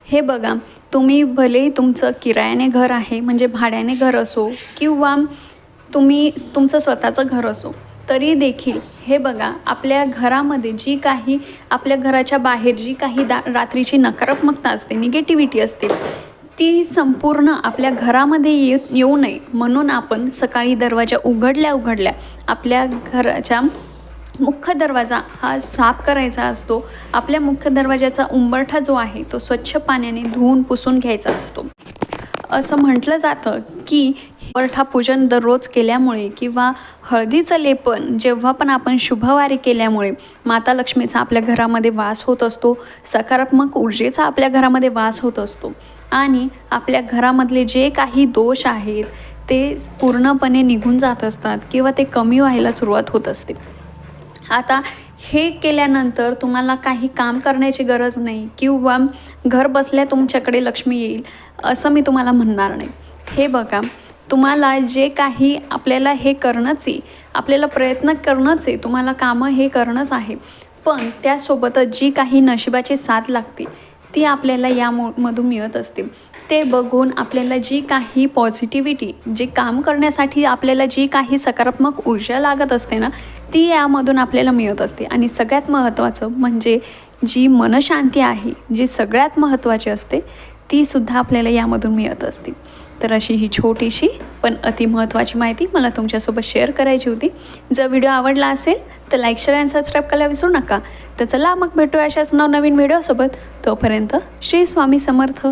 हे बघा, तुम्ही भलेही तुमचं किरायाने घर आहे म्हणजे भाड्याने घर असो किंवा तुमचं स्वतःचं घर असो, तरी देखील हे बघा, आपल्या घरामध्ये जी काही आपल्या घराच्या बाहेर जी काही रात्रीची नकारात्मकता असते, निगेटिव्हिटी असते, ती संपूर्ण आपल्या घरामध्ये येऊ नये म्हणून आपण सकाळी दरवाजा उघडल्या आपल्या घराच्या मुख्य दरवाजा हा साफ करायचा असतो. आपल्या मुख्य दरवाजाचा उंबरठा जो आहे तो स्वच्छ पाण्याने धुवून पुसून घ्यायचा असतो. असं म्हटलं जातं की उंबरठा पूजन दररोज केल्यामुळे किंवा हळदीचं लेपन जेव्हा पण आपण शुभवारी केल्यामुळे माता लक्ष्मीचा आपल्या घरामध्ये वास होत असतो, सकारात्मक ऊर्जेचा आपल्या घरामध्ये वास होत असतो आणि आपल्या घरामधले जे काही दोष आहेत ते पूर्णपणे निघून जात असतात किंवा ते कमी व्हायला सुरुवात होत असते. आता हे केल्यानंतर तुम्हाला काही काम करण्याची गरज नाही किंवा घर बसल्या तुमच्याकडे लक्ष्मी येईल असं मी तुम्हाला म्हणणार नाही. हे बघा, तुम्हाला जे काही आपल्याला हे करणंच आहे, आपल्याला प्रयत्न करणंच आहे, तुम्हाला कामं हे करणंच आहे, पण त्यासोबतच जी काही नशिबाची साथ लागते ती आपल्याला यामधून मिळत असते. ते बघून आपल्याला जी काही पॉझिटिव्हिटी, जे काम करण्यासाठी आपल्याला जी काही सकारात्मक ऊर्जा लागत असते ना, ती यामधून आपल्याला मिळत असते. आणि सगळ्यात महत्त्वाचं म्हणजे जी मनशांती आहे, जी सगळ्यात महत्त्वाची असते, तीसुद्धा आपल्याला यामधून मिळत असते. तर अशी ही छोटीशी पण अतिमहत्त्वाची माहिती मला तुमच्यासोबत शेअर करायची होती. जर व्हिडिओ आवडला असेल तर लाईक, शेअर आणि सबस्क्राईब करायला विसरू नका. तर चला मग भेटूया अशाच नवनवीन व्हिडिओसोबत. तोपर्यंत श्री स्वामी समर्थ.